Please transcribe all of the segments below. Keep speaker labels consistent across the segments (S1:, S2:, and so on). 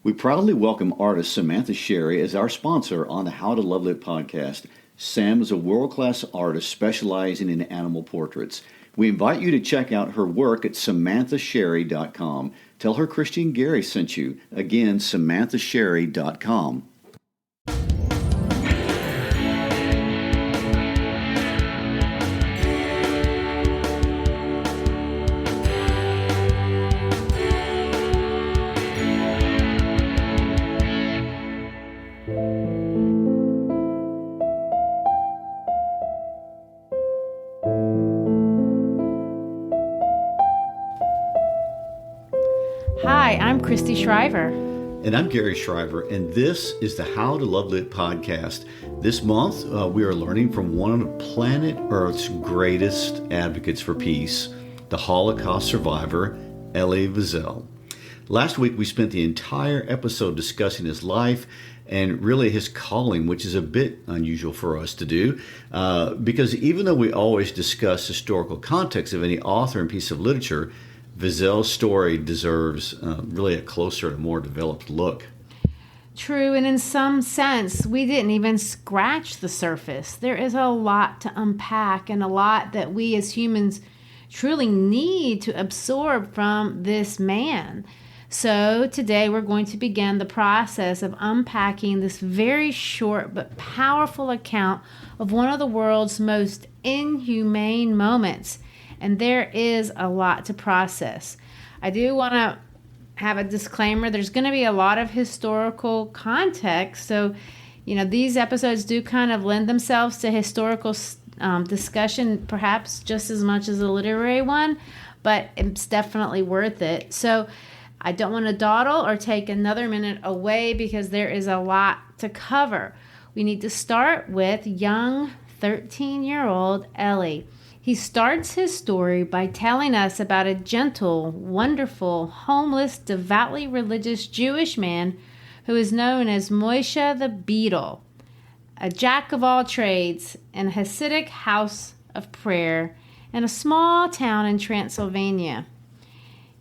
S1: We proudly welcome artist Samantha Sherry as our sponsor on the How to Love Lit podcast. Sam is a world-class artist specializing in animal portraits. We invite you to check out her work at samanthasherry.com. Tell her Christy and Garry sent you. Again, samanthasherry.com.
S2: Hi, I'm Christy Shriver.
S1: And I'm Garry Shriver, and this is the How to Love Lit podcast. This month, we are learning from one of planet Earth's greatest advocates for peace, the Holocaust survivor, Elie Wiesel. Last week, we spent the entire episode discussing his life and really his calling, which is a bit unusual for us to do, because even though we always discuss historical context of any author and piece of literature, Wiesel's story deserves really a closer and more developed look.
S2: True, and in some sense, we didn't even scratch the surface. There is a lot to unpack and a lot that we as humans truly need to absorb from this man. So today we're going to begin the process of unpacking this very short but powerful account of one of the world's most inhumane moments. And there is a lot to process. I do want to have a disclaimer. There's going to be a lot of historical context. So, these episodes do kind of lend themselves to historical discussion, perhaps just as much as a literary one, but it's definitely worth it. So I don't want to dawdle or take another minute away because there is a lot to cover. We need to start with young 13-year-old Elie. He starts his story by telling us about a gentle, wonderful, homeless, devoutly religious Jewish man who is known as Moishe the Beadle, a jack of all trades in a Hasidic house of prayer in a small town in Transylvania.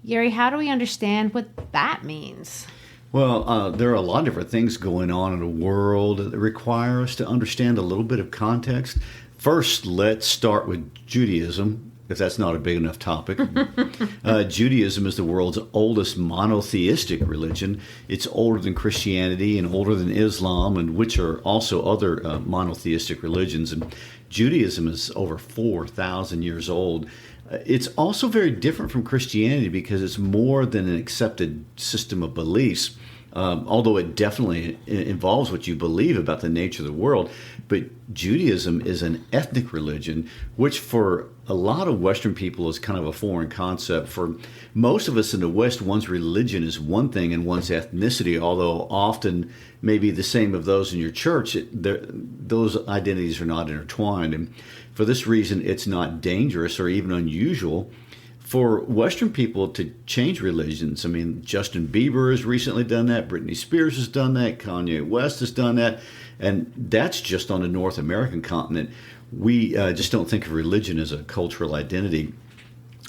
S2: Garry, how do we understand what that means?
S1: Well, there are a lot of different things going on in the world that require us to understand a little bit of context. First, let's start with Judaism, if that's not a big enough topic. Judaism is the world's oldest monotheistic religion. It's older than Christianity and older than Islam, and which are also other monotheistic religions. And Judaism is over 4,000 years old. It's also very different from Christianity because it's more than an accepted system of beliefs. Although it definitely involves what you believe about the nature of the world. But Judaism is an ethnic religion, which for a lot of Western people is kind of a foreign concept. For most of us in the West, one's religion is one thing and one's ethnicity, although often maybe the same of those in your church, those identities are not intertwined. And for this reason, it's not dangerous or even unusual for Western people to change religions. I mean, Justin Bieber has recently done that. Britney Spears has done that. Kanye West has done that. And that's just on the North American continent. We just don't think of religion as a cultural identity.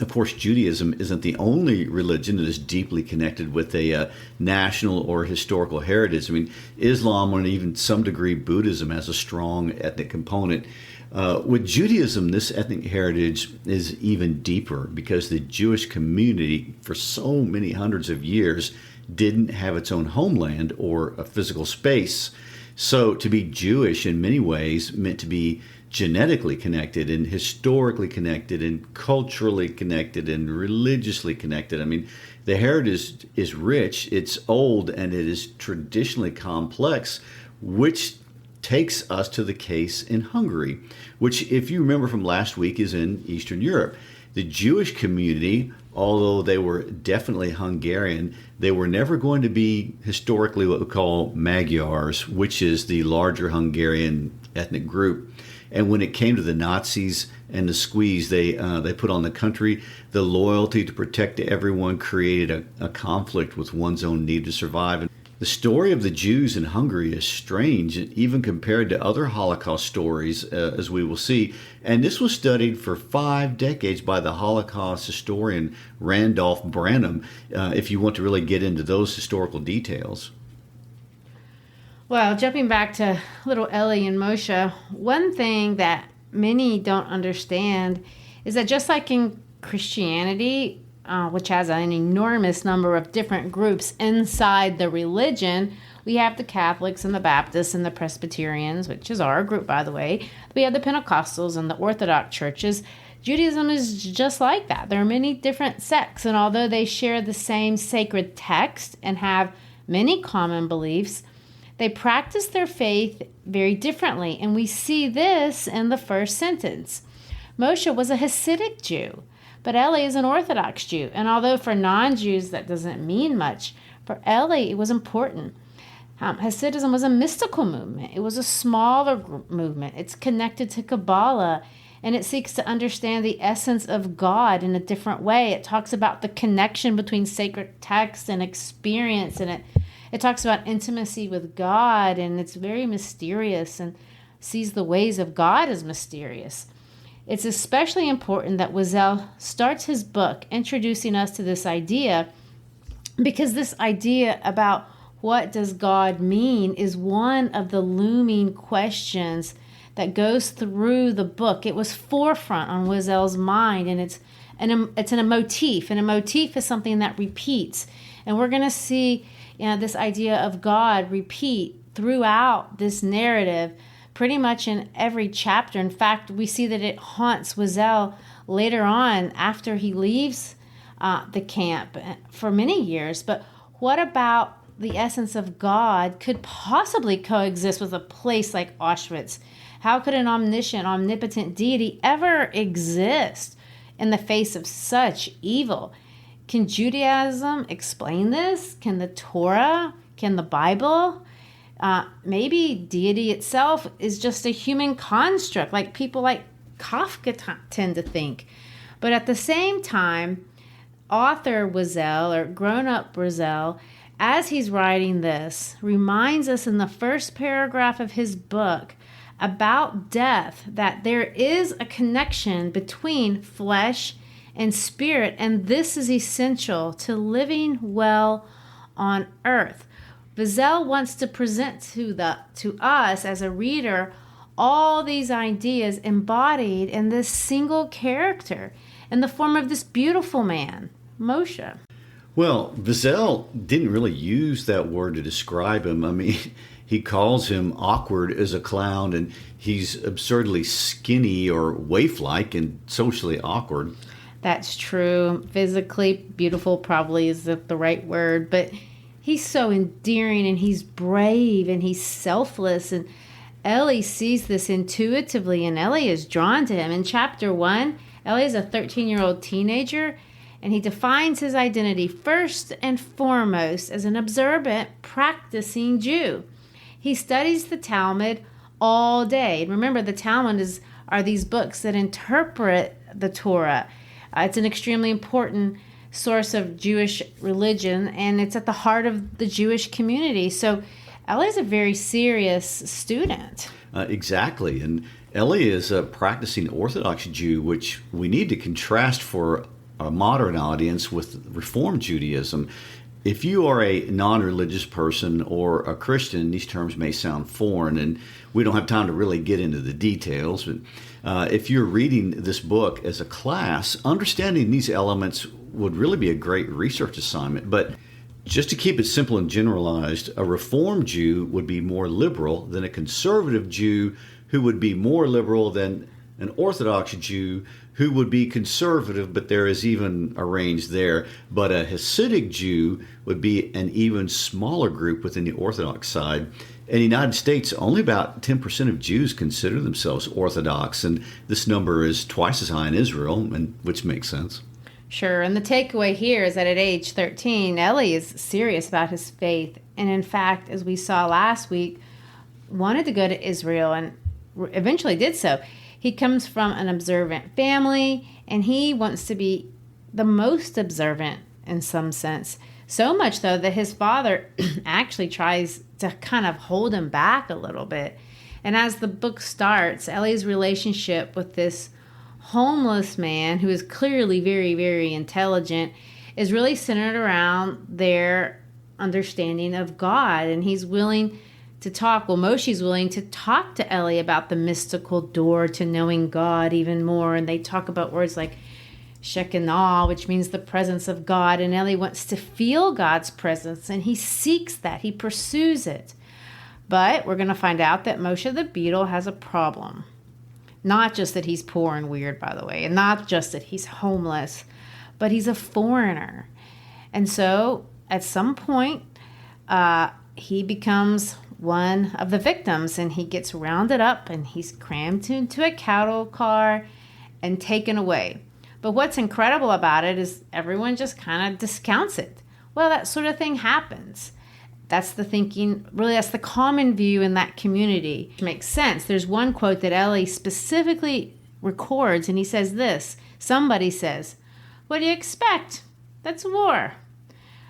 S1: Of course, Judaism isn't the only religion that is deeply connected with a national or historical heritage. I mean, Islam and even some degree Buddhism has a strong ethnic component. With Judaism, this ethnic heritage is even deeper because the Jewish community for so many hundreds of years didn't have its own homeland or a physical space. So to be Jewish in many ways meant to be genetically connected and historically connected and culturally connected and religiously connected. I mean, the heritage is rich, it's old, and it is traditionally complex, which takes us to the case in Hungary, which, if you remember from last week, is in Eastern Europe. The Jewish community, although they were definitely Hungarian, they were never going to be historically what we call Magyars, which is the larger Hungarian ethnic group. And when it came to the Nazis and the squeeze they put on the country, the loyalty to protect everyone created a conflict with one's own need to survive. The story of the Jews in Hungary is strange, even compared to other Holocaust stories, as we will see. And this was studied for 5 decades by the Holocaust historian Randolph Branham, if you want to really get into those historical details.
S2: Well, jumping back to little Elie and Moishe, one thing that many don't understand is that just like in Christianity, which has an enormous number of different groups inside the religion, we have the Catholics and the Baptists and the Presbyterians, which is our group, by the way. We have the Pentecostals and the Orthodox churches. Judaism is just like that. There are many different sects, and although they share the same sacred text and have many common beliefs, they practice their faith very differently, and we see this in the first sentence. Moishe was a Hasidic Jew, but Elie is an Orthodox Jew, and although for non-Jews that doesn't mean much, for Elie it was important. Hasidism was a mystical movement. It was a smaller movement. It's connected to Kabbalah, and it seeks to understand the essence of God in a different way. It talks about the connection between sacred text and experience, and it talks about intimacy with God, and it's very mysterious and sees the ways of God as mysterious. It's especially important that Wiesel starts his book introducing us to this idea, because this idea about what does God mean is one of the looming questions that goes through the book. It was forefront on Wiesel's mind, and it's in a motif, and a motif is something that repeats. And we're going to see this idea of God repeat throughout this narrative pretty much in every chapter. In fact, we see that it haunts Wiesel later on after he leaves the camp for many years. But what about the essence of God could possibly coexist with a place like Auschwitz? How could an omniscient, omnipotent deity ever exist in the face of such evil? Can Judaism explain this? Can the Torah? Can the Bible? Maybe deity itself is just a human construct, like people like Kafka tend to think. But at the same time, author Wiesel, or grown-up Wiesel, as he's writing this, reminds us in the first paragraph of his book about death that there is a connection between flesh and spirit, and this is essential to living well on earth. Wiesel wants to present to us as a reader all these ideas embodied in this single character in the form of this beautiful man, Moishe.
S1: Well, Wiesel didn't really use that word to describe him. I mean, he calls him awkward as a clown, and he's absurdly skinny or waif-like and socially awkward.
S2: That's true. Physically beautiful probably is the right word, but he's so endearing, and he's brave, and he's selfless, and Elie sees this intuitively, and Elie is drawn to him. In chapter 1, Elie is a 13-year-old teenager, and he defines his identity first and foremost as an observant, practicing Jew. He studies the Talmud all day. And remember, the Talmud are these books that interpret the Torah. It's an extremely important source of Jewish religion, and it's at the heart of the Jewish community. So Elie is a very serious student.
S1: Exactly. And Elie is a practicing Orthodox Jew, which we need to contrast for a modern audience with Reform Judaism. If you are a non-religious person or a Christian, these terms may sound foreign, and we don't have time to really get into the details. But if you're reading this book as a class, understanding these elements would really be a great research assignment. But just to keep it simple and generalized, a Reform Jew would be more liberal than a conservative Jew, who would be more liberal than an Orthodox Jew, who would be conservative, but there is even a range there. But a Hasidic Jew would be an even smaller group within the Orthodox side. In the United States, only about 10% of Jews consider themselves Orthodox, and this number is twice as high in Israel, which makes sense.
S2: Sure, and the takeaway here is that at age 13, Elie is serious about his faith, and in fact, as we saw last week, wanted to go to Israel and eventually did so. He comes from an observant family, and he wants to be the most observant in some sense. So much, though, that his father actually tries to kind of hold him back a little bit. And as the book starts, Elie's relationship with this homeless man, who is clearly very, very intelligent, is really centered around their understanding of God. And he's willing to talk. Well, Moshe's willing to talk to Elie about the mystical door to knowing God even more. And they talk about words like Shekinah, which means the presence of God. And Elie wants to feel God's presence, and he seeks that. He pursues it. But we're going to find out that Moishe the Beadle has a problem. Not just that he's poor and weird, by the way, and not just that he's homeless, but he's a foreigner. And so at some point, he becomes one of the victims, and he gets rounded up and he's crammed into a cattle car and taken away. But what's incredible about it is everyone just kind of discounts it. Well, that sort of thing happens. That's the thinking, really, that's the common view in that community. It makes sense. There's one quote that Elie specifically records, and he says this. Somebody says, "What do you expect? That's war."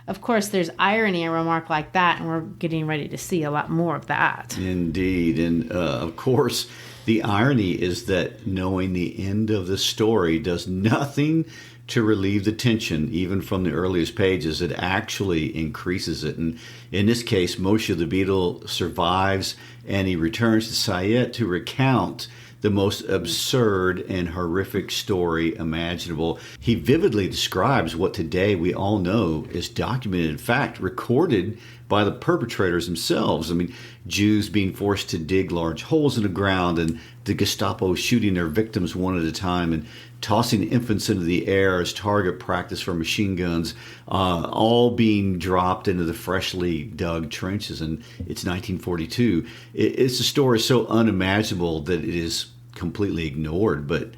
S2: Of course, there's irony in a remark like that, and we're getting ready to see a lot more of that.
S1: Indeed. And of course, the irony is that knowing the end of the story does nothing to relieve the tension, even from the earliest pages. It actually increases it. And in this case, Moishe the Beadle survives, and he returns to Sayet to recount the most absurd and horrific story imaginable. He vividly describes what today we all know is documented fact, recorded by the perpetrators themselves. I mean, Jews being forced to dig large holes in the ground, and the Gestapo shooting their victims one at a time, and tossing infants into the air as target practice for machine guns, all being dropped into the freshly dug trenches. And it's 1942. It's a story so unimaginable that it is completely ignored. But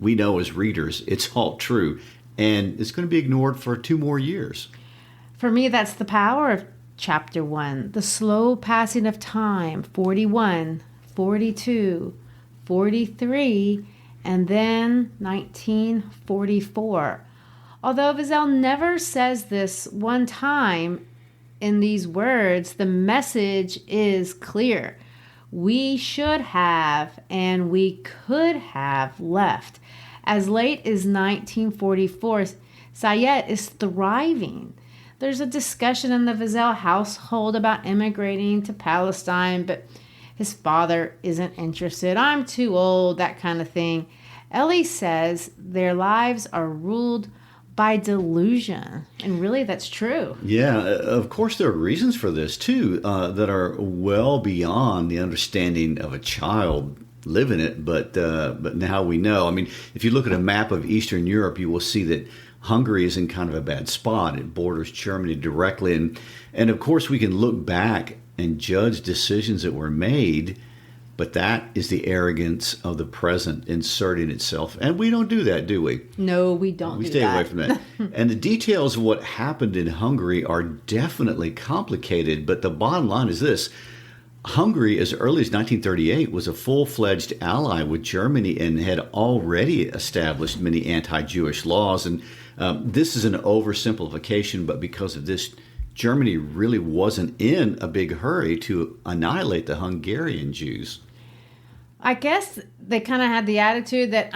S1: we know as readers, it's all true. And it's going to be ignored for 2 more years.
S2: For me, that's the power of chapter 1. The slow passing of time, 41, 42, 43, and then 1944. Although Wiesel never says this one time in these words, the message is clear. We should have and we could have left. As late as 1944, Sayet is thriving. There's a discussion in the Wiesel household about immigrating to Palestine, but his father isn't interested. I'm too old, that kind of thing. Elie says their lives are ruled by delusion. And really, that's true.
S1: Yeah, of course, there are reasons for this, too, that are well beyond the understanding of a child living it. But now we know. I mean, if you look at a map of Eastern Europe, you will see that Hungary is in kind of a bad spot. It borders Germany directly. And of course, we can look back and judge decisions that were made, but that is the arrogance of the present inserting itself. And we don't do that, do we?
S2: No, we don't.
S1: We stay away from that. And the details of what happened in Hungary are definitely complicated, but the bottom line is this. Hungary, as early as 1938, was a full-fledged ally with Germany and had already established many anti-Jewish laws. And this is an oversimplification, but because of this, Germany really wasn't in a big hurry to annihilate the Hungarian Jews.
S2: I guess they kind of had the attitude that,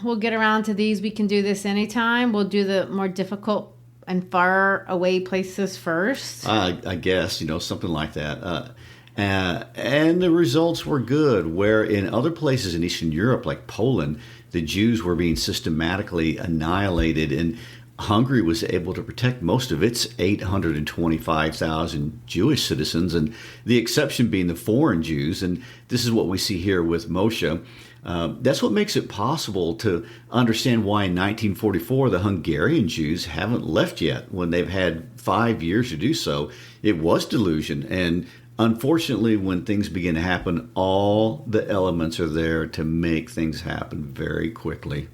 S2: we'll get around to these. We can do this anytime. We'll do the more difficult and far away places first.
S1: I guess, something like that. And the results were good, where in other places in Eastern Europe, like Poland, the Jews were being systematically annihilated, and Hungary was able to protect most of its 825,000 Jewish citizens, and the exception being the foreign Jews. And this is what we see here with Moishe. That's what makes it possible to understand why in 1944 the Hungarian Jews haven't left yet when they've had 5 years to do so. It was delusion, and unfortunately, when things begin to happen, all the elements are there to make things happen very quickly.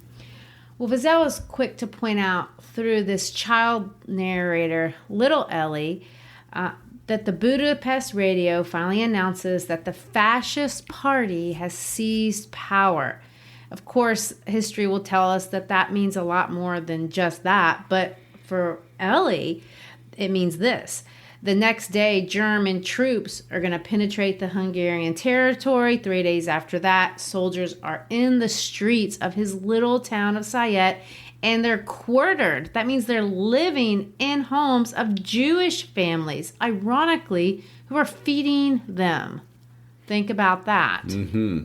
S2: Well, Wiesel was quick to point out through this child narrator, little Elie, that the Budapest radio finally announces that the fascist party has seized power. Of course, history will tell us that that means a lot more than just that. But for Elie, It means this. The next day, German troops are going to penetrate the Hungarian territory. 3 days after that, soldiers are in the streets of his little town of Sayet, and they're quartered. That means they're living in homes of Jewish families, ironically, who are feeding them. Think about that.
S1: Mm-hmm.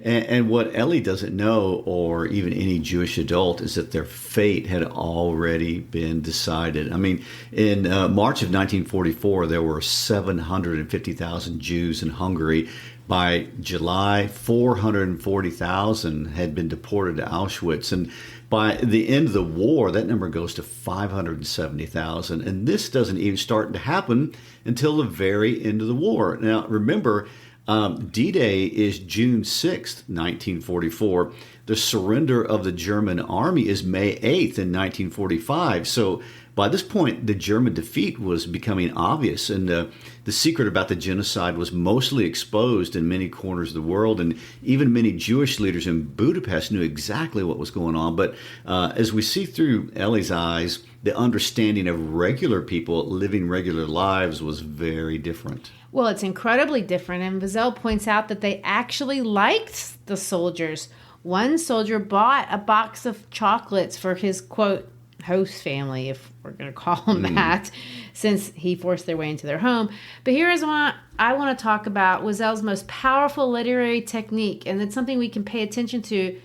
S1: And what Elie doesn't know, or even any Jewish adult, is that their fate had already been decided. I mean, in March of 1944, there were 750,000 Jews in Hungary. By July, 440,000 had been deported to Auschwitz. And by the end of the war, that number goes to 570,000. And this doesn't even start to happen until the very end of the war. Now, remember, D-Day is June 6th, 1944. The surrender of the German army is May 8th in 1945. So by this point, the German defeat was becoming obvious, and the secret about the genocide was mostly exposed in many corners of the world, and even many Jewish leaders in Budapest knew exactly what was going on. But as we see through Elie's eyes, the understanding of regular people living regular lives was very different.
S2: Well, it's incredibly different, and Wiesel points out that they actually liked the soldiers. One soldier bought a box of chocolates for his, quote, host family, if we're going to call them that, since he forced their way into their home. But here is what I want to talk about, Wiesel's most powerful literary technique, and it's something we can pay attention to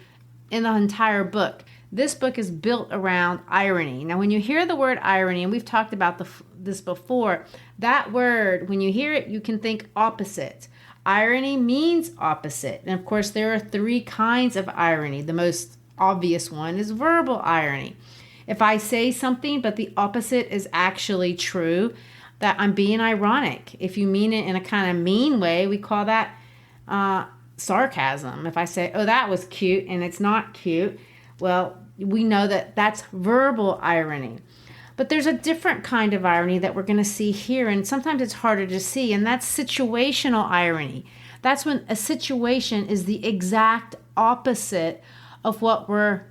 S2: in the entire book. This book is built around irony. Now, when you hear the word irony, and we've talked about this before, that word, when you hear it, you can think opposite. Irony means opposite. And of course, there are 3 kinds of irony. The most obvious one is verbal irony. If I say something, but the opposite is actually true, that I'm being ironic. If you mean it in a kind of mean way, we call that sarcasm. If I say, oh, that was cute, and it's not cute, well, we know that that's verbal irony. But there's a different kind of irony that we're going to see here, and sometimes it's harder to see, and that's situational irony. That's when a situation is the exact opposite of what we're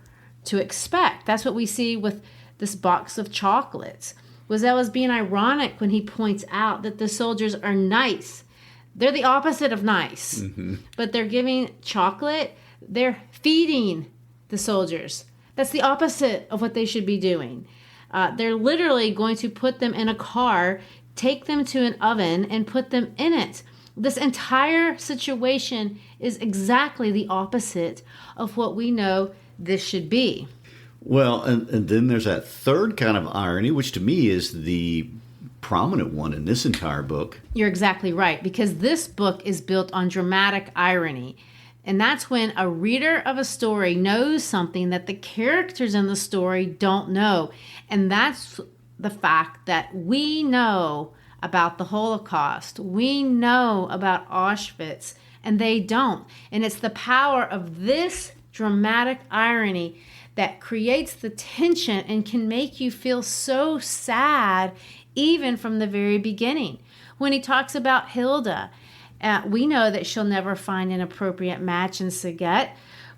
S2: to expect. That's what we see with this box of chocolates. Wiesel is being ironic when he points out that the soldiers are nice. They're the opposite of nice, but they're giving chocolate. They're feeding the soldiers. That's the opposite of what they should be doing. They're literally going to put them in a car, take them to an oven, and put them in it. This entire situation is exactly the opposite of what we know this should be.
S1: Well, and then there's that third kind of irony, which to me is the prominent one in this entire book.
S2: You're exactly right, because this book is built on dramatic irony. And that's when a reader of a story knows something that the characters in the story don't know. And that's the fact that we know about the Holocaust. We know about Auschwitz, and they don't. And it's the power of this dramatic irony that creates the tension and can make you feel so sad even from the very beginning. When he talks about Hilda, we know that she'll never find an appropriate match in Saget.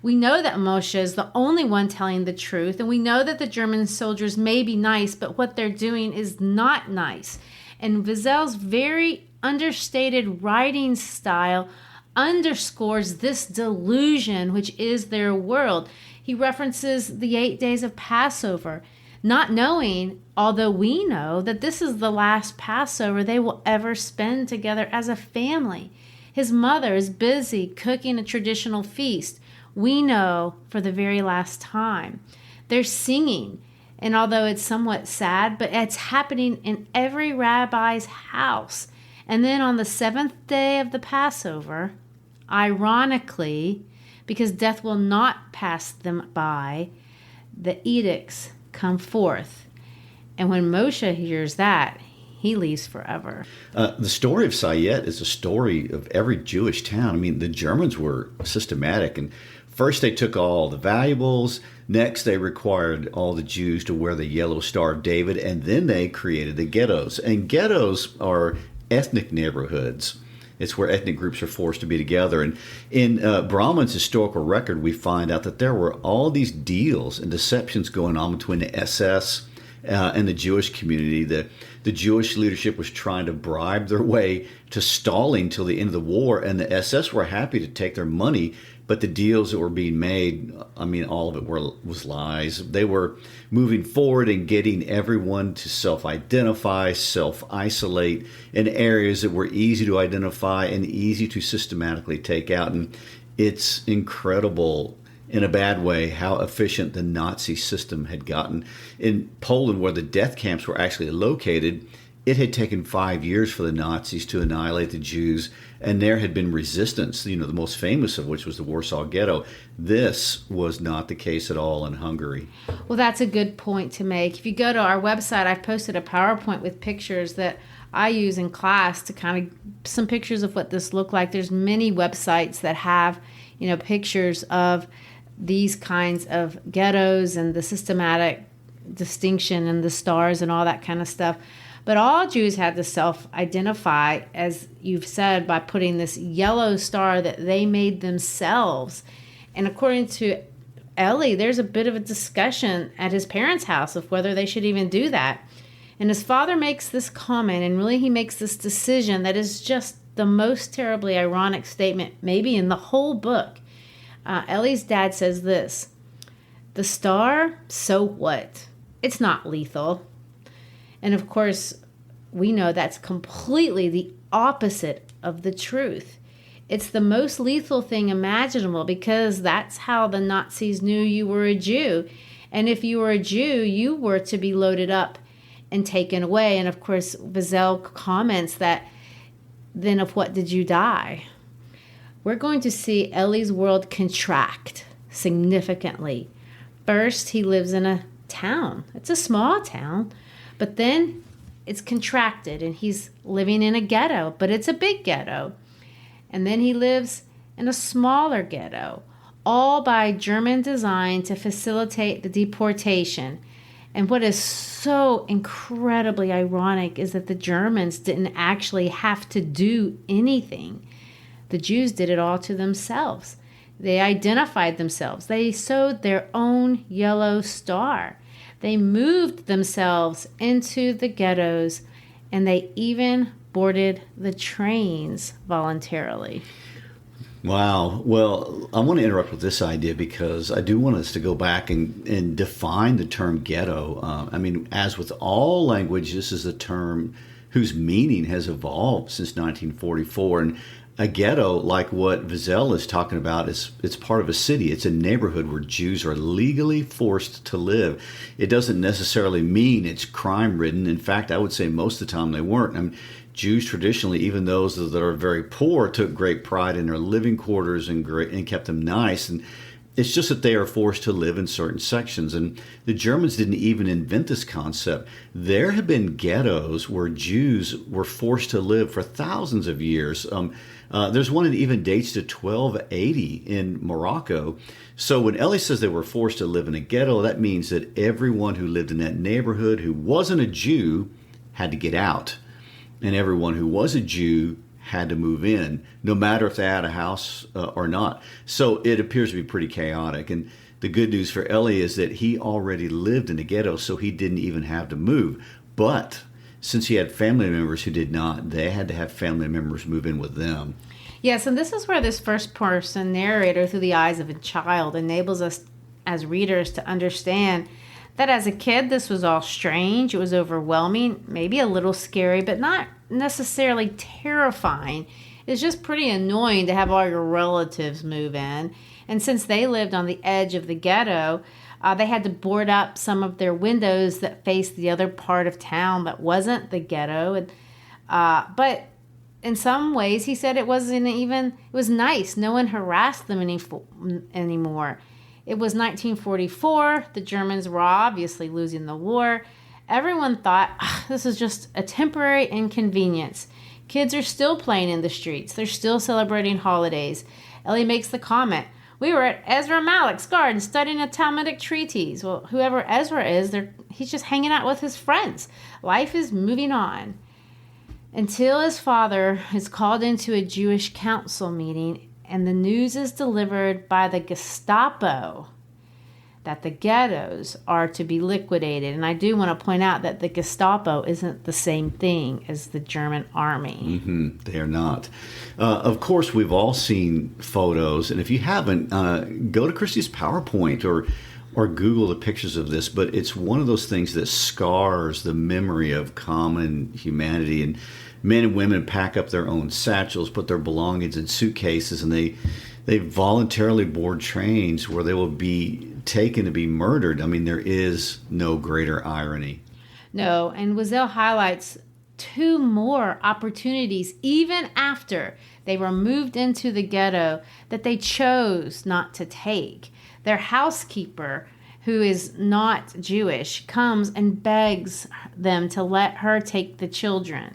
S2: We know that Moishe is the only one telling the truth, and we know that the German soldiers may be nice, but what they're doing is not nice. And Wiesel's very understated writing style underscores this delusion, which is their world. He references the 8 days of Passover, not knowing, although we know, that this is the last Passover they will ever spend together as a family. His mother is busy cooking a traditional feast, we know, for the very last time. They're singing, and although it's somewhat sad, but it's happening in every rabbi's house. And then on the 7th day of the Passover, ironically, because death will not pass them by, the edicts come forth. And when Moishe hears that, he leaves forever.
S1: The story of Sayet is a story of every Jewish town. I mean, the Germans were systematic, and first they took all the valuables. Next, they required all the Jews to wear the yellow Star of David, and then they created the ghettos. And ghettos are ethnic neighborhoods. It's where ethnic groups are forced to be together. And in Brahman's historical record, we find out that there were all these deals and deceptions going on between the SS in the Jewish community. The Jewish leadership was trying to bribe their way to stalling till the end of the war, and the SS were happy to take their money, but the deals that were being made, I mean, all of it was lies. They were moving forward and getting everyone to self-identify, self-isolate in areas that were easy to identify and easy to systematically take out. And it's incredible, in a bad way, how efficient the Nazi system had gotten. In Poland, where the death camps were actually located, it had taken 5 years for the Nazis to annihilate the Jews, and there had been resistance, the most famous of which was the Warsaw Ghetto. This was not the case at all in Hungary.
S2: Well, that's a good point to make. If you go to our website, I've posted a PowerPoint with pictures that I use in class to kind of some pictures of what this looked like. There's many websites that have, pictures of these kinds of ghettos and the systematic distinction and the stars and all that kind of stuff. But all Jews had to self-identify, as you've said, by putting this yellow star that they made themselves. And according to Elie, there's a bit of a discussion at his parents' house of whether they should even do that. And his father makes this comment, and really he makes this decision that is just the most terribly ironic statement maybe in the whole book. Elie's dad says this: "The star, so what? It's not lethal." And of course, we know that's completely the opposite of the truth. It's the most lethal thing imaginable because that's how the Nazis knew you were a Jew. And if you were a Jew, you were to be loaded up and taken away. And of course, Wiesel comments that, then of what did you die? We're going to see Elie's world contract significantly. First, he lives in a town. It's a small town. But then it's contracted and he's living in a ghetto, but it's a big ghetto. And then he lives in a smaller ghetto, all by German design to facilitate the deportation. And what is so incredibly ironic is that the Germans didn't actually have to do anything. The Jews did it all to themselves. They identified themselves. They sewed their own yellow star. They moved themselves into the ghettos, and they even boarded the trains voluntarily.
S1: Wow. Well, I want to interrupt with this idea because I do want us to go back and define the term ghetto. As with all language, this is a term whose meaning has evolved since 1944. And a ghetto, like what Wiesel is talking about, it's part of a city. It's a neighborhood where Jews are legally forced to live. It doesn't necessarily mean it's crime-ridden. In fact, I would say most of the time they weren't. Jews traditionally, even those that are very poor, took great pride in their living quarters and kept them nice. And it's just that they are forced to live in certain sections. And the Germans didn't even invent this concept. There have been ghettos where Jews were forced to live for thousands of years. There's one that even dates to 1280 in Morocco. So when Elie says they were forced to live in a ghetto, that means that everyone who lived in that neighborhood who wasn't a Jew had to get out. And everyone who was a Jew had to move in, no matter if they had a house or not. So it appears to be pretty chaotic. And the good news for Elie is that he already lived in a ghetto, so he didn't even have to move. But since he had family members who did not, they had to have family members move in with them.
S2: Yes, and this is where this first-person narrator through the eyes of a child enables us as readers to understand that as a kid, this was all strange. It was overwhelming, maybe a little scary, but not necessarily terrifying. It's just pretty annoying to have all your relatives move in. And since they lived on the edge of the ghetto, they had to board up some of their windows that faced the other part of town that wasn't the ghetto. But in some ways, he said it was nice. No one harassed them anymore. It was 1944. The Germans were obviously losing the war. Everyone thought, this is just a temporary inconvenience. Kids are still playing in the streets. They're still celebrating holidays. Elie makes the comment, we were at Ezra Malik's garden studying a Talmudic treatise. Well, whoever Ezra is, he's just hanging out with his friends. Life is moving on. Until his father is called into a Jewish council meeting and the news is delivered by the Gestapo that the ghettos are to be liquidated. And I do want to point out that the Gestapo isn't the same thing as the German army.
S1: They are not. Of course, we've all seen photos, and if you haven't, go to Christy's PowerPoint or Google the pictures of this, but it's one of those things that scars the memory of common humanity. And men and women pack up their own satchels, put their belongings in suitcases, and they voluntarily board trains where they will be taken to be murdered. I mean, there is no greater irony.
S2: No, and Wiesel highlights two more opportunities, even after they were moved into the ghetto, that they chose not to take. Their housekeeper, who is not Jewish, comes and begs them to let her take the children.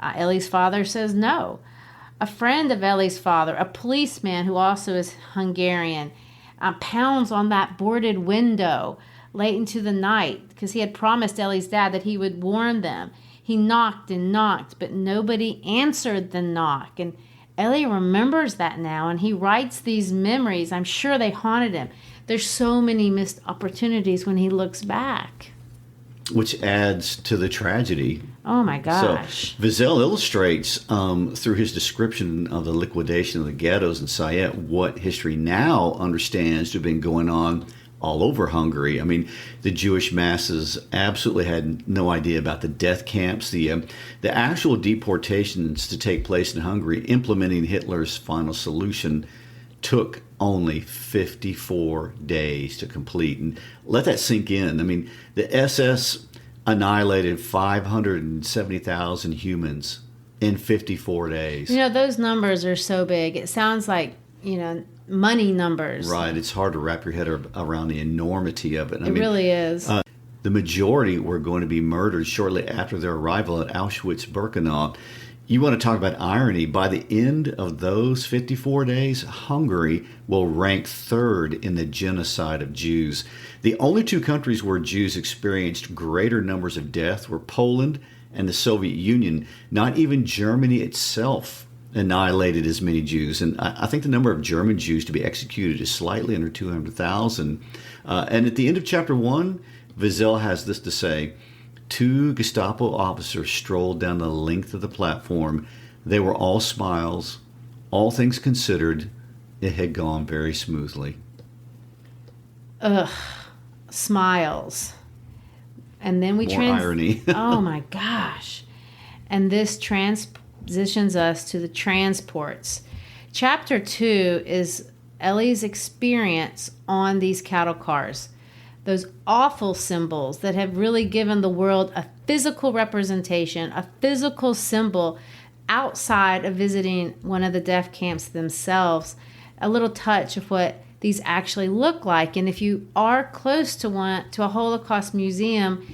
S2: Elie's father says no. A friend of Elie's father, a policeman who also is Hungarian, pounds on that boarded window late into the night because he had promised Elie's dad that he would warn them. He knocked and knocked, but nobody answered the knock. And Elie remembers that now, and he writes these memories. I'm sure they haunted him. There's so many missed opportunities when he looks back.
S1: Which adds to the tragedy.
S2: Oh my gosh.
S1: So Wiesel illustrates through his description of the liquidation of the ghettos in Sayet what history now understands to have been going on all over Hungary. I mean, the Jewish masses absolutely had no idea about the death camps, the actual deportations to take place in Hungary, implementing Hitler's final solution, took only 54 days to complete. And let that sink in. I mean, the SS annihilated 570,000 humans in 54 days.
S2: You know, those numbers are so big. It sounds like, money numbers.
S1: Right. It's hard to wrap your head around the enormity of it.
S2: It really is.
S1: The majority were going to be murdered shortly after their arrival at Auschwitz-Birkenau. You want to talk about irony. By the end of those 54 days, Hungary will rank third in the genocide of Jews. The only two countries where Jews experienced greater numbers of death were Poland and the Soviet Union. Not even Germany itself annihilated as many Jews. And I think the number of German Jews to be executed is slightly under 200,000. And at the end of chapter 1, Wiesel has this to say: 2 Gestapo officers strolled down the length of the platform. They were all smiles. All things considered, it had gone very smoothly.
S2: Ugh, smiles. And then we
S1: irony.
S2: Oh my gosh. And this transitions us to the transports. Chapter 2 is Elie's experience on these cattle cars. Those awful symbols that have really given the world a physical representation, a physical symbol outside of visiting one of the death camps themselves, a little touch of what these actually look like. And if you are close to a Holocaust museum,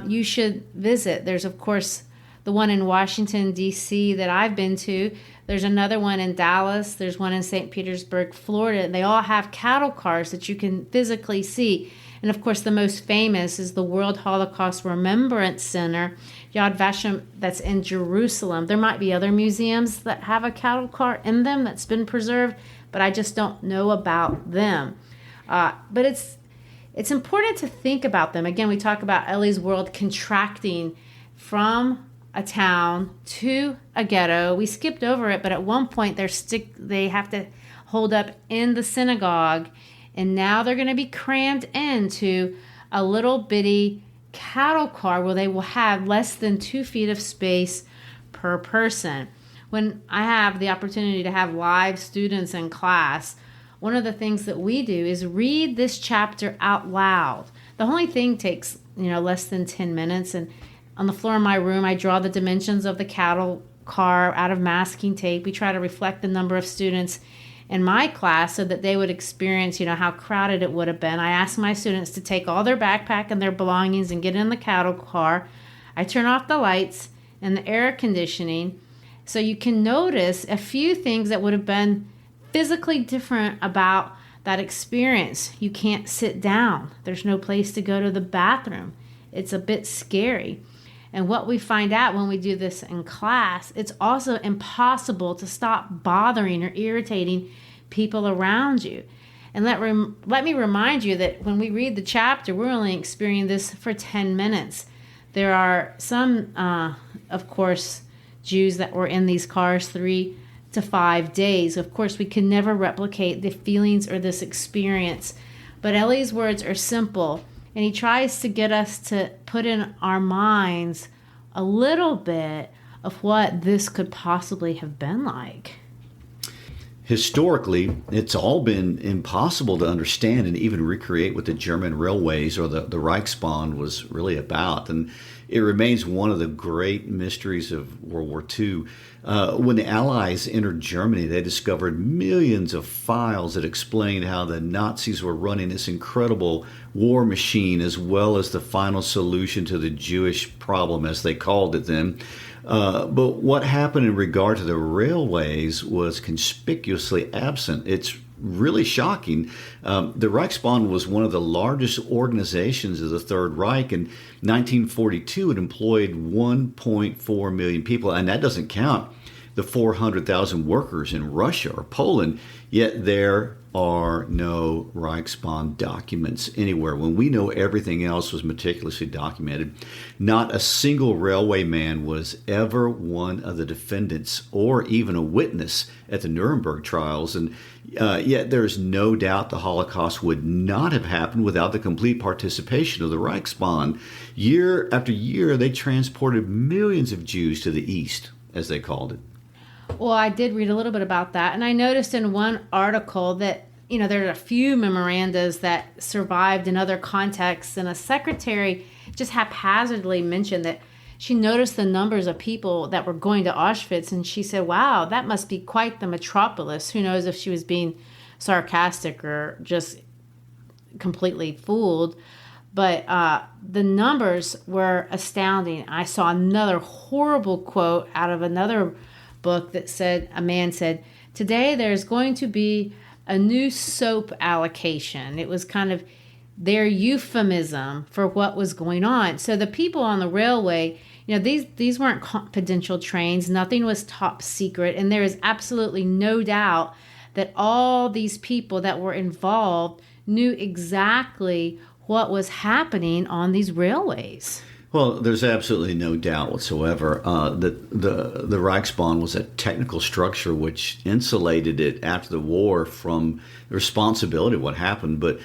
S2: you should visit. There's, of course, the one in Washington, D.C. that I've been to. There's another one in Dallas. There's one in St. Petersburg, Florida. They all have cattle cars that you can physically see. And of course, the most famous is the World Holocaust Remembrance Center, Yad Vashem, that's in Jerusalem. There might be other museums that have a cattle car in them that's been preserved, but I just don't know about them. But it's important to think about them. Again, we talk about Elie's world contracting from a town to a ghetto. We skipped over it, but at one point they have to hold up in the synagogue. And now they're going to be crammed into a little bitty cattle car where they will have less than 2 feet of space per person. When I have the opportunity to have live students in class, one of the things that we do is read this chapter out loud. The only thing takes, less than 10 minutes. And on the floor of my room, I draw the dimensions of the cattle car out of masking tape. We try to reflect the number of students in my class so that they would experience, how crowded it would have been. I asked my students to take all their backpack and their belongings and get in the cattle car. I turn off the lights and the air conditioning so you can notice a few things that would have been physically different about that experience. You can't sit down. There's no place to go to the bathroom. It's a bit scary. And what we find out when we do this in class, it's also impossible to stop bothering or irritating people around you. And let me remind you that when we read the chapter, we're only experiencing this for 10 minutes. There are some, of course, Jews that were in these cars 3 to 5 days. Of course, we can never replicate the feelings or this experience. But Elie's words are simple, and he tries to get us to put in our minds a little bit of what this could possibly have been like.
S1: Historically, it's all been impossible to understand and even recreate what the German railways or the Reichsbahn was really about. And it remains one of the great mysteries of World War II. When the Allies entered Germany, they discovered millions of files that explained how the Nazis were running this incredible war machine, as well as the final solution to the Jewish problem, as they called it then. But what happened in regard to the railways was conspicuously absent. It's really shocking. The Reichsbahn was one of the largest organizations of the Third Reich. In 1942, it employed 1.4 million people, and that doesn't count the 400,000 workers in Russia or Poland. Yet there are no Reichsbahn documents anywhere, when we know everything else was meticulously documented. Not a single railway man was ever one of the defendants or even a witness at the Nuremberg trials. And yet there's no doubt the Holocaust would not have happened without the complete participation of the Reichsbahn. Year after year, they transported millions of Jews to the East, as they called it.
S2: Well, I did read a little bit about that, and I noticed in one article that, there are a few memorandas that survived in other contexts, and a secretary just haphazardly mentioned that she noticed the numbers of people that were going to Auschwitz, and she said, wow, that must be quite the metropolis. Who knows if she was being sarcastic or just completely fooled. But the numbers were astounding. I saw another horrible quote out of another book that said, a man said, today there's going to be a new soap allocation. It was kind of their euphemism for what was going on. So the people on the railway, these weren't confidential trains. Nothing was top secret. And there is absolutely no doubt that all these people that were involved knew exactly what was happening on these railways.
S1: Well, there's absolutely no doubt whatsoever that the Reichsbahn was a technical structure which insulated it after the war from the responsibility of what happened. But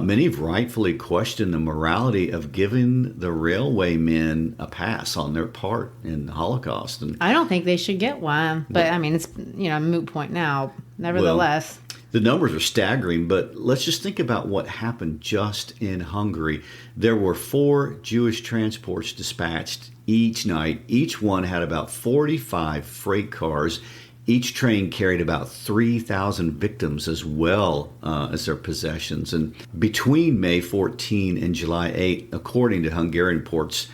S1: many have rightfully questioned the morality of giving the railway men a pass on their part in the Holocaust. And
S2: I don't think they should get one, but it's a moot point now. Nevertheless.
S1: Well, the numbers are staggering, but let's just think about what happened just in Hungary. There were 4 Jewish transports dispatched each night. Each one had about 45 freight cars. Each train carried about 3,000 victims as well as their possessions. And between May 14 and July 8, according to Hungarian reports,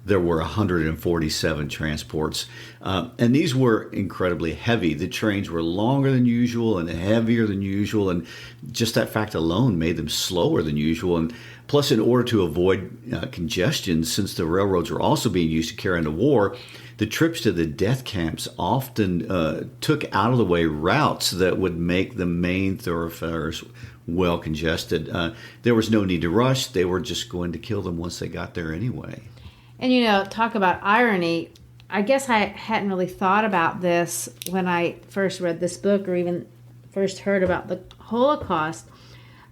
S1: there were 147 transports. And these were incredibly heavy. The trains were longer than usual and heavier than usual. And just that fact alone made them slower than usual. And plus, in order to avoid congestion, since the railroads were also being used to carry on the war, the trips to the death camps often took out of the way routes that would make the main thoroughfares well congested. There was no need to rush. They were just going to kill them once they got there anyway.
S2: And, talk about irony. I guess I hadn't really thought about this when I first read this book or even first heard about the Holocaust.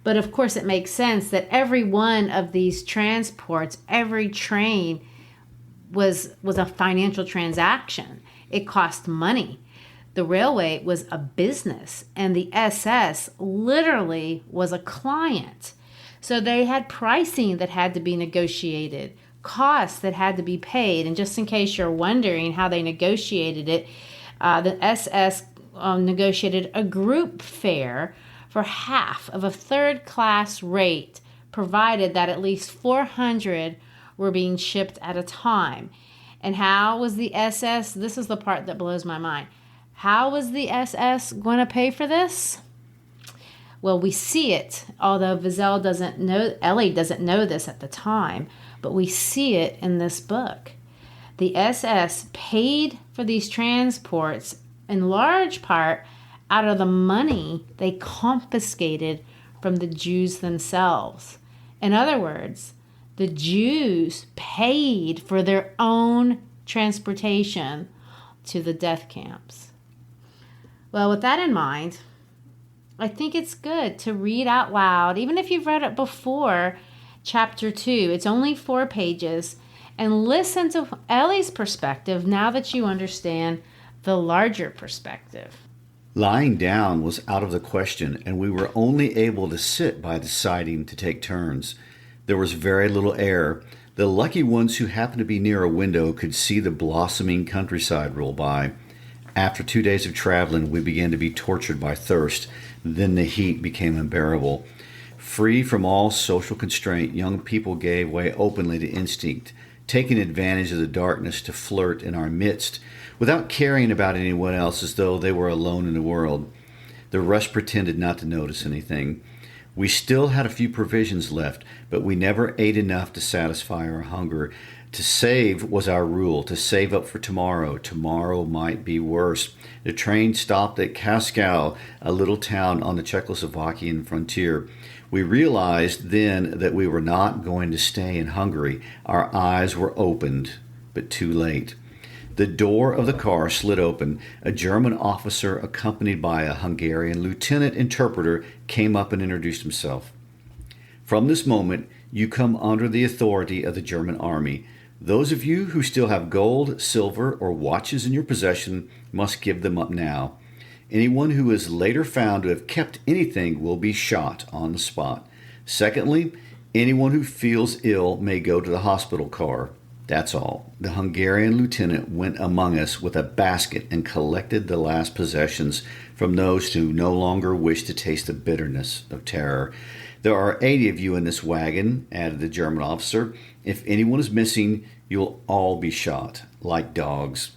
S2: But, of course, it makes sense that every one of these transports, every train was a financial transaction. It cost money. The railway was a business, and the SS literally was a client. So they had pricing that had to be negotiated, costs that had to be paid. And just in case you're wondering how they negotiated it, the SS negotiated a group fare for half of a third-class rate, provided that at least 400 were being shipped at a time. And how was the SS, this is the part that blows my mind, how was the SS going to pay for this? Well, we see it, although Wiesel doesn't know, Elie doesn't know this at the time, but we see it in this book. The SS paid for these transports in large part out of the money they confiscated from the Jews themselves. In other words, the Jews paid for their own transportation to the death camps. Well, with that in mind, I think it's good to read out loud, even if you've read it before, chapter 2. It's only 4 pages. And listen to Elie's perspective now that you understand the larger perspective.
S1: Lying down was out of the question, and we were only able to sit by deciding to take turns. There was very little air. The lucky ones who happened to be near a window could see the blossoming countryside roll by. After 2 days of traveling, we began to be tortured by thirst. Then the heat became unbearable. Free from all social constraint, young people gave way openly to instinct, taking advantage of the darkness to flirt in our midst, without caring about anyone else, as though they were alone in the world. The rest pretended not to notice anything. We still had a few provisions left, but we never ate enough to satisfy our hunger. To save was our rule, to save up for tomorrow. Tomorrow might be worse. The train stopped at Kaskow, a little town on the Czechoslovakian frontier. We realized then that we were not going to stay in Hungary. Our eyes were opened, but too late. The door of the car slid open. A German officer, accompanied by a Hungarian lieutenant interpreter, came up and introduced himself. From this moment, you come under the authority of the German army. Those of you who still have gold, silver, or watches in your possession must give them up now. Anyone who is later found to have kept anything will be shot on the spot. Secondly, anyone who feels ill may go to the hospital car. That's all. The Hungarian lieutenant went among us with a basket and collected the last possessions from those who no longer wished to taste the bitterness of terror. There are 80 of you in this wagon, added the German officer. If anyone is missing, you'll all be shot, like dogs.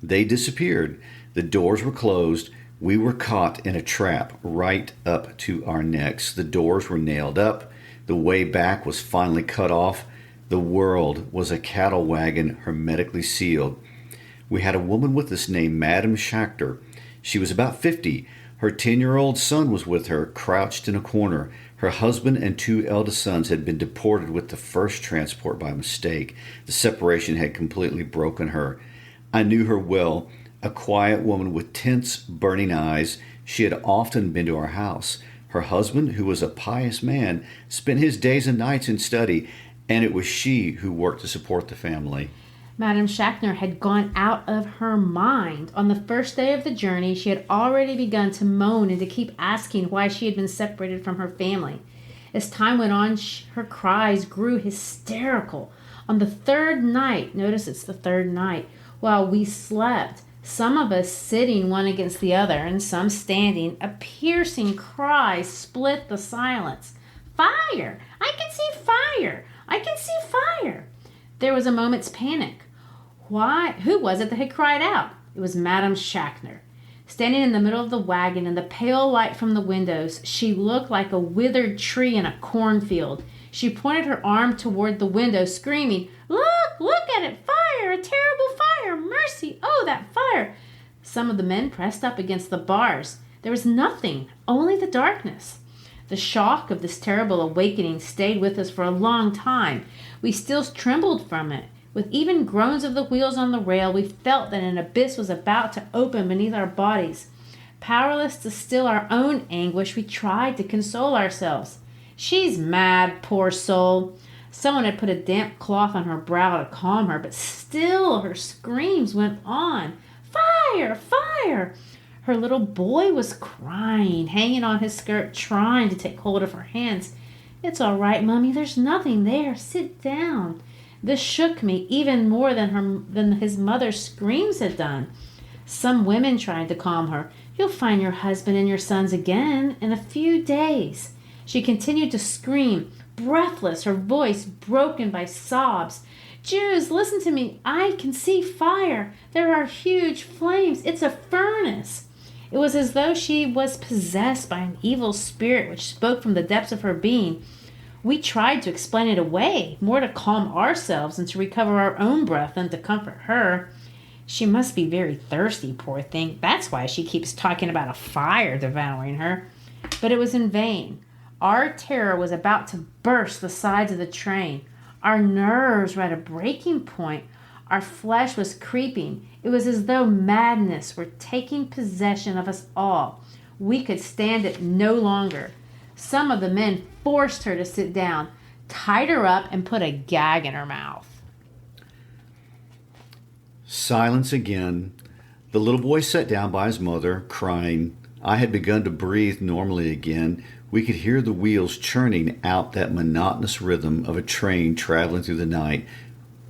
S1: They disappeared. The doors were closed. We were caught in a trap right up to our necks. The doors were nailed up. The way back was finally cut off. The world was a cattle wagon hermetically sealed. We had a woman with us named Madame Schachter. She was about 50. Her 10-year-old son was with her, crouched in a corner. Her husband and 2 eldest sons had been deported with the first transport by mistake. The separation had completely broken her. I knew her well, a quiet woman with tense, burning eyes. She had often been to our house. Her husband, who was a pious man, spent his days and nights in study, and it was she who worked to support the family.
S2: Madame Schachter had gone out of her mind. On the first day of the journey, she had already begun to moan and to keep asking why she had been separated from her family. As time went on, her cries grew hysterical. On the 3rd night, notice it's the 3rd night, while we slept, some of us sitting one against the other and some standing, a piercing cry split the silence. Fire! I can see fire! I can see fire! There was a moment's panic. Why? Who was it that had cried out? It was Madame Schachter. Standing in the middle of the wagon in the pale light from the windows, she looked like a withered tree in a cornfield. She pointed her arm toward the window, screaming, Look at it! Fire! A terrible fire! Mercy! Oh, that fire! Some of the men pressed up against the bars. There was nothing, only the darkness. The shock of this terrible awakening stayed with us for a long time. We still trembled from it. With even groans of the wheels on the rail, we felt that an abyss was about to open beneath our bodies. Powerless to still our own anguish, we tried to console ourselves. She's mad, poor soul. Someone had put a damp cloth on her brow to calm her, but still her screams went on. Fire! Fire! Her little boy was crying, hanging on his skirt, trying to take hold of her hands. It's all right, Mummy. There's nothing there. Sit down. This shook me even more than his mother's screams had done. Some women tried to calm her. You'll find your husband and your sons again in a few days. She continued to scream, breathless, her voice broken by sobs. Jews, listen to me. I can see fire. There are huge flames. It's a furnace. It was as though she was possessed by an evil spirit which spoke from the depths of her being. We tried to explain it away, more to calm ourselves and to recover our own breath than to comfort her. She must be very thirsty, poor thing. That's why she keeps talking about a fire devouring her. But it was in vain. Our terror was about to burst the sides of the train. Our nerves were at a breaking point. Our flesh was creeping. It was as though madness were taking possession of us all. We could stand it no longer. Some of the men forced her to sit down, tied her up, and put a gag in her mouth.
S1: Silence again. The little boy sat down by his mother, crying. I had begun to breathe normally again. We could hear the wheels churning out that monotonous rhythm of a train traveling through the night.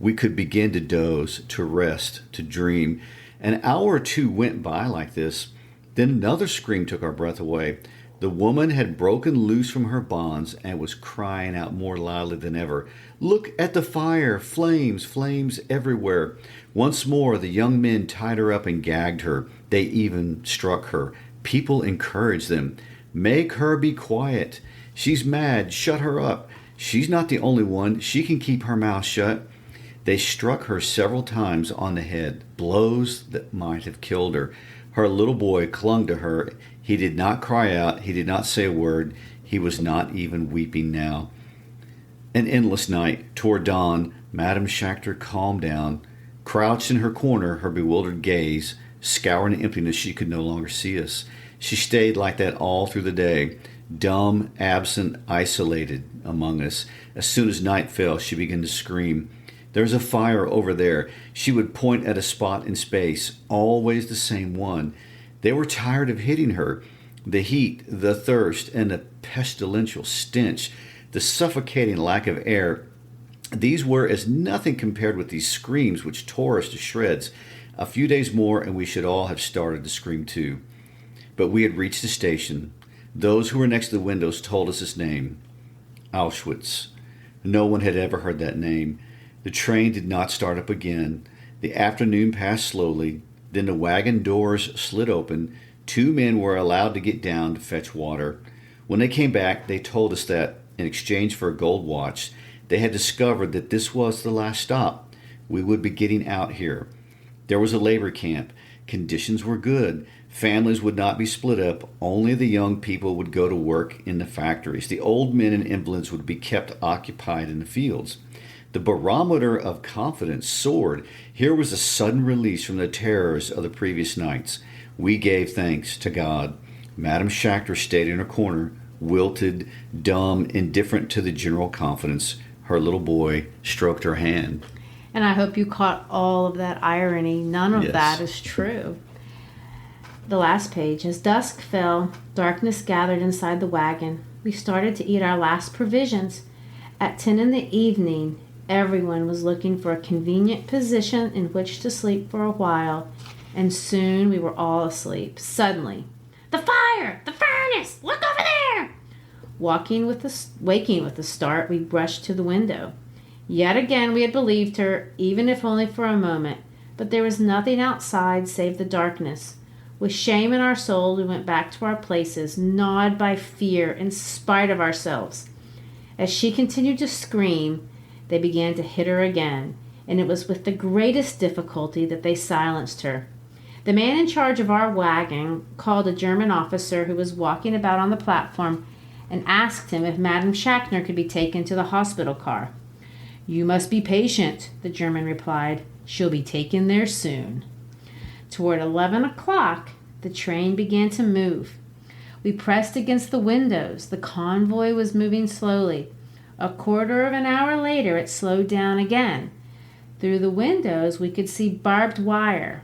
S1: We could begin to doze, to rest, to dream. An hour or two went by like this. Then another scream took our breath away. The woman had broken loose from her bonds and was crying out more loudly than ever. Look at the fire! Flames, flames everywhere. Once more, the young men tied her up and gagged her. They even struck her. People encouraged them. Make her be quiet. She's mad. Shut her up. She's not the only one. She can keep her mouth shut. They struck her several times on the head, blows that might have killed her. Her little boy clung to her. He did not cry out. He did not say a word. He was not even weeping now. An endless night. Toward dawn, Madame Schachter calmed down, crouched in her corner, her bewildered gaze scouring the emptiness. She could no longer see us. She stayed like that all through the day, dumb, absent, isolated among us. As soon as night fell, she began to scream. There's a fire over there. She would point at a spot in space, always the same one. They were tired of hitting her. The heat, the thirst, and the pestilential stench, the suffocating lack of air, these were as nothing compared with these screams which tore us to shreds. A few days more and we should all have started to scream too. But we had reached the station. Those who were next to the windows told us its name. Auschwitz. No one had ever heard that name. The train did not start up again. The afternoon passed slowly. Then the wagon doors slid open. 2 men were allowed to get down to fetch water. When they came back, they told us that, in exchange for a gold watch, they had discovered that this was the last stop. We would be getting out here. There was a labor camp. Conditions were good. Families would not be split up. Only the young people would go to work in the factories. The old men and invalids would be kept occupied in the fields. The barometer of confidence soared. Here was a sudden release from the terrors of the previous nights. We gave thanks to God. Madame Schachter stayed in her corner, wilted, dumb, indifferent to the general confidence. Her little boy stroked her hand.
S2: And I hope you caught all of that irony. None of
S1: Yes.
S2: that is true. The last page. As dusk fell, darkness gathered inside the wagon. We started to eat our last provisions. At 10 in the evening, everyone was looking for a convenient position in which to sleep for a while, and soon we were all asleep. Suddenly, the fire! The furnace! Look over there! Waking with a start, we rushed to the window. Yet again we had believed her, even if only for a moment, but there was nothing outside save the darkness. With shame in our soul, we went back to our places, gnawed by fear in spite of ourselves. As she continued to scream, they began to hit her again, and it was with the greatest difficulty that they silenced her. The man in charge of our wagon called a German officer who was walking about on the platform and asked him if Madame Schachter could be taken to the hospital car. "You must be patient," the German replied. "She'll be taken there soon." Toward 11 o'clock, the train began to move. We pressed against the windows. The convoy was moving slowly. A quarter of an hour later, it slowed down again. Through the windows, we could see barbed wire.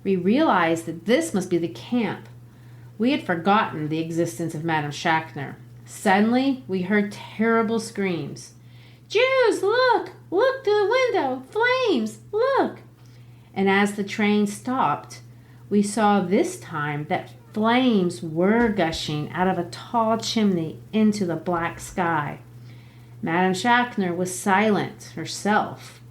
S2: We realized that this must be the camp. We had forgotten the existence of Madame Schachter. Suddenly, we heard terrible screams. "Jews, look! Look through the window! Flames! Look!" And as the train stopped, we saw this time that flames were gushing out of a tall chimney into the black sky. Madame Schachter was silent herself.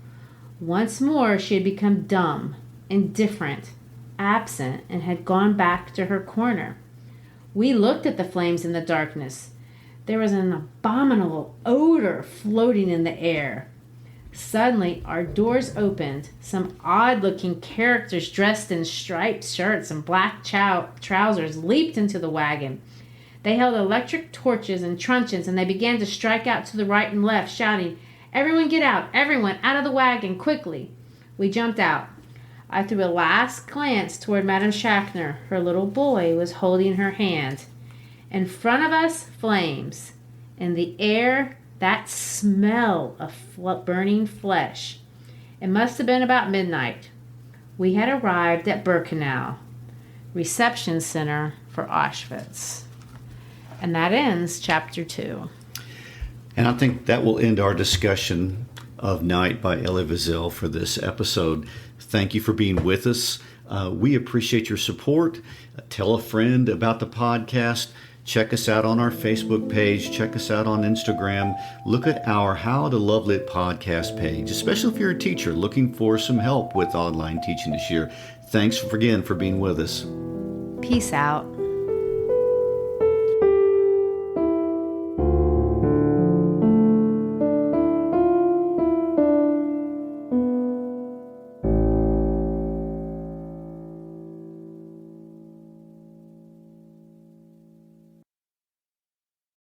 S2: Once more she had become dumb, indifferent, absent, and had gone back to her corner. We looked at the flames in the darkness. There was an abominable odor floating in the air. Suddenly, our doors opened. Some odd-looking characters dressed in striped shirts and black trousers leaped into the wagon. They held electric torches and truncheons, and they began to strike out to the right and left, shouting, "Everyone get out! Everyone out of the wagon, quickly!" We jumped out. I threw a last glance toward Madame Schachner. Her little boy was holding her hand. In front of us, flames. In the air, that smell of burning flesh. It must have been about midnight. We had arrived at Birkenau, reception center for Auschwitz. And that ends chapter 2.
S1: And I think that will end our discussion of Night by Elie Wiesel for this episode. Thank you for being with us. We appreciate your support. Tell a friend about the podcast. Check us out on our Facebook page. Check us out on Instagram. Look at our How to Love Lit podcast page, especially if you're a teacher looking for some help with online teaching this year. Thanks again for being with us.
S2: Peace out.